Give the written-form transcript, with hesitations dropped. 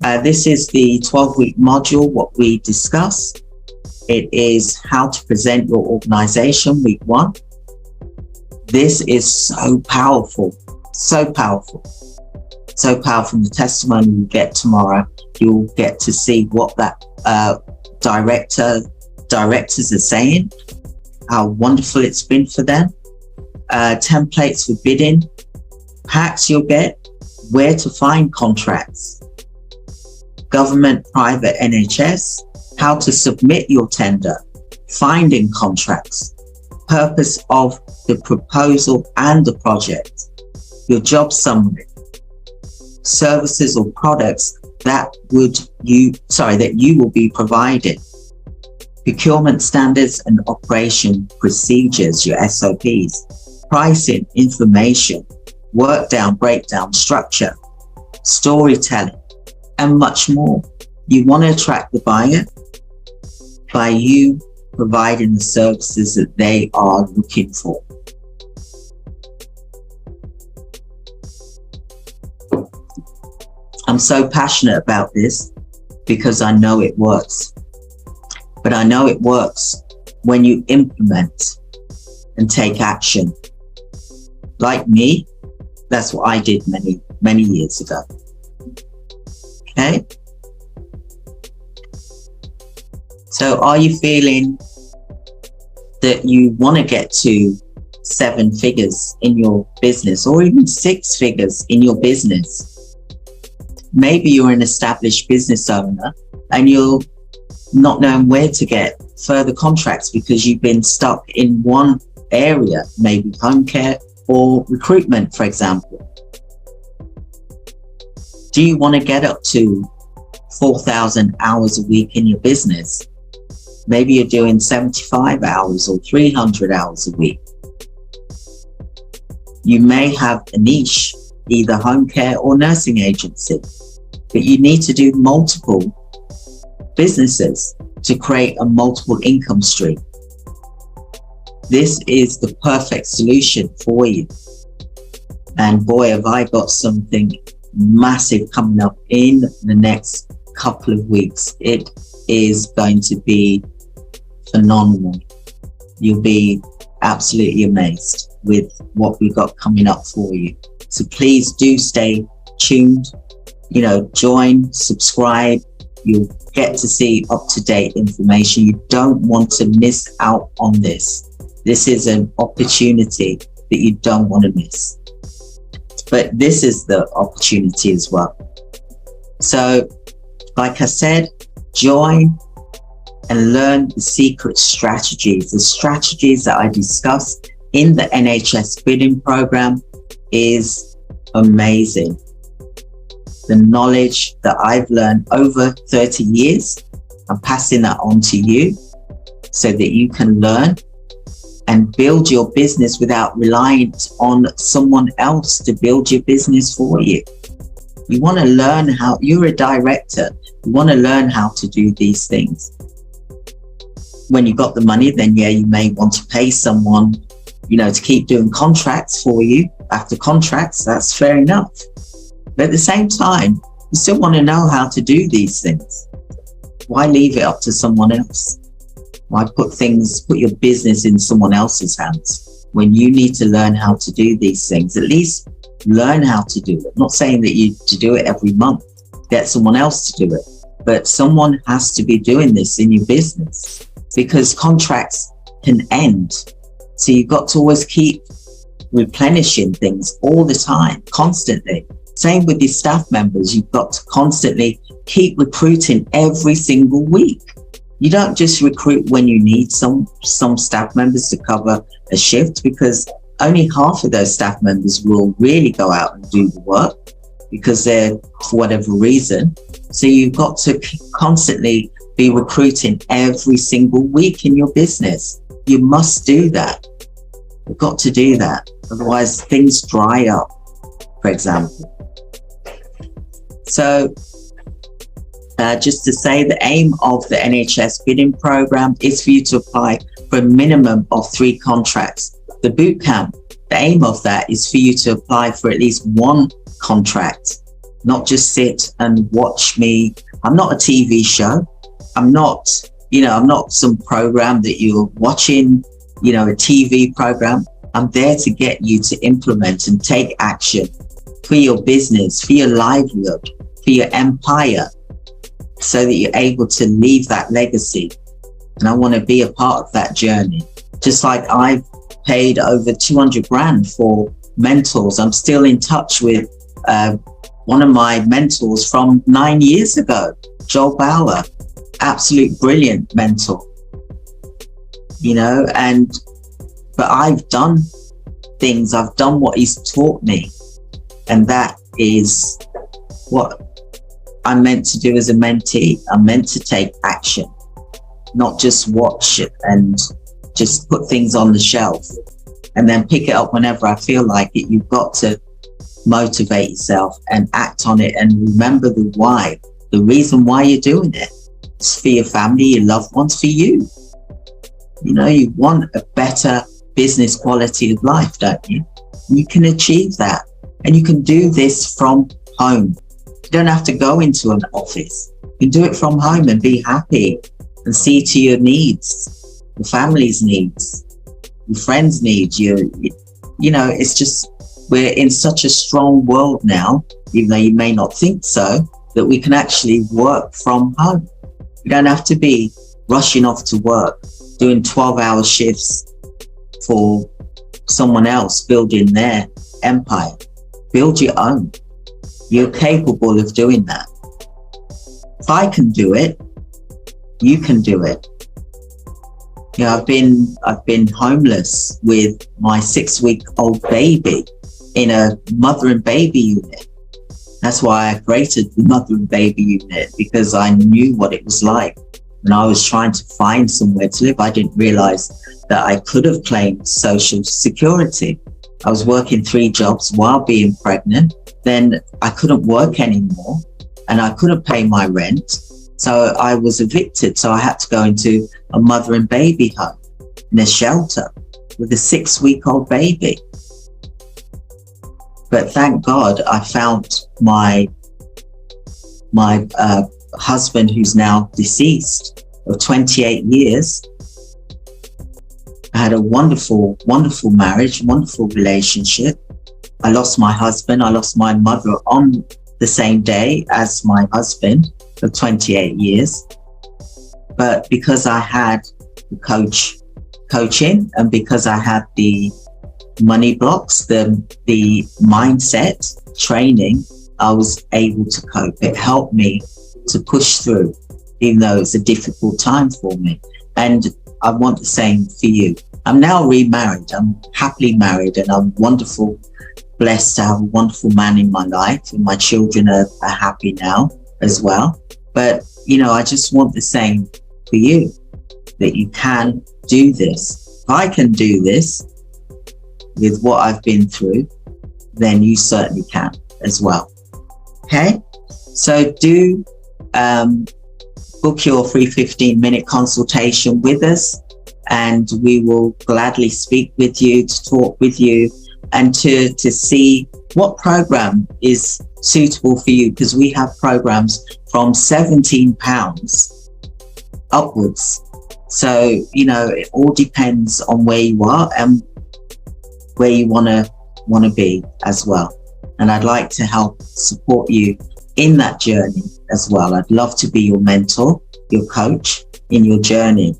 This is the 12-week module, what we discuss. It is how to present your organization, week 1. This is so powerful, so powerful. So powerful. In the testimony you get tomorrow, you'll get to see what that directors are saying, how wonderful it's been for them. Templates for bidding, packs you'll get, where to find contracts, government, private, NHS, how to submit your tender, finding contracts, purpose of the proposal and the project, your job summary, services or products that you will be providing, procurement standards and operation procedures, your SOPs, pricing, information, workdown, breakdown, structure, storytelling, and much more. You want to attract the buyer by you providing the services that they are looking for. I'm so passionate about this because I know it works. But I know it works when you implement and take action. Like me, that's what I did many years ago. Okay? So are you feeling that you want to get to 7 figures in your business, or even 6 figures in your business? Maybe you're an established business owner and you're not knowing where to get further contracts because you've been stuck in one area, maybe home care or recruitment, for example. Do you want to get up to 4,000 hours a week in your business? Maybe you're doing 75 hours or 300 hours a week. You may have a niche, either home care or nursing agency, but you need to do multiple businesses to create a multiple income stream. This is the perfect solution for you. And boy, have I got something massive coming up in the next couple of weeks. It is going to be phenomenal. You'll be absolutely amazed with what we've got coming up for you. So please do stay tuned, join, subscribe. You'll get to see up-to-date information. You don't want to miss out on this. This is an opportunity that you don't want to miss. But this is the opportunity as well. So, like I said, join and learn the secret strategies. The strategies that I discussed in the NHS bidding program is amazing. The knowledge that I've learned over 30 years, I'm passing that on to you so that you can learn and build your business without relying on someone else to build your business for you. You want to learn how, you're a director, you want to learn how to do these things. When you got the money, then yeah, you may want to pay someone, to keep doing contracts for you. After contracts, that's fair enough. But at the same time, you still want to know how to do these things. Why leave it up to someone else? Why put your business in someone else's hands when you need to learn how to do these things? At least learn how to do it. I'm not saying that you to do it every month, get someone else to do it, but someone has to be doing this in your business because contracts can end. So you've got to always keep replenishing things all the time, constantly. Same with your staff members. You've got to constantly keep recruiting every single week. You don't just recruit when you need some staff members to cover a shift, because only half of those staff members will really go out and do the work because they're, for whatever reason. So you've got to constantly be recruiting every single week in your business. You must do that. You've got to do that. Otherwise things dry up, for example. So just to say, the aim of the NHS bidding program is for you to apply for a minimum of 3 contracts. The bootcamp, the aim of that is for you to apply for at least 1 contract not just sit and watch me. I'm not a TV show. I'm not, I'm not some program that you're watching, a TV program. I'm there to get you to implement and take action for your business, for your livelihood, for your empire, so that you're able to leave that legacy. And I want to be a part of that journey. Just like I've paid over 200 grand for mentors. I'm still in touch with one of my mentors from 9 years ago, Joel Bauer, absolute brilliant mentor, but I've done things, I've done what he's taught me. And that is what I'm meant to do as a mentee. I'm meant to take action, not just watch it and just put things on the shelf and then pick it up whenever I feel like it. You've got to motivate yourself and act on it and remember the why, the reason why you're doing it. It's for your family, your loved ones, for you. You want a better business quality of life, don't you? You can achieve that. And you can do this from home. You don't have to go into an office. You can do it from home and be happy and see to your needs, your family's needs, your friends' needs. It's just, we're in such a strong world now, even though you may not think so, that we can actually work from home. You don't have to be rushing off to work, doing 12-hour shifts for someone else building their empire. Build your own. You're capable of doing that. If I can do it, you can do it. I've been homeless with my 6-week-old baby in a mother and baby unit. That's why I created the mother and baby unit, because I knew what it was like. When I was trying to find somewhere to live, I didn't realize that I could have claimed social security. I was working 3 jobs while being pregnant. Then I couldn't work anymore and I couldn't pay my rent. So I was evicted. So I had to go into a mother and baby home in a shelter with a 6-week-old baby. But thank God I found my husband, who's now deceased, of 28 years. I had a wonderful, wonderful marriage, wonderful relationship. I lost my husband. I lost my mother on the same day as my husband of 28 years. But because I had the coaching and because I had the money blocks, the mindset training, I was able to cope. It helped me to push through, even though it's a difficult time for me. And I want the same for you. I'm now remarried. I'm happily married and I'm wonderful, blessed to have a wonderful man in my life, and my children are happy now as well. But, I just want the same for you, that you can do this. If I can do this with what I've been through, then you certainly can as well. Okay? So do book your free 15-minute consultation with us, and we will gladly speak with you, to talk with you, and to see what program is suitable for you, because we have programs from £17 upwards. So, it all depends on where you are and where you want to be as well. And I'd like to help support you in that journey as well. I'd love to be your mentor, your coach in your journey.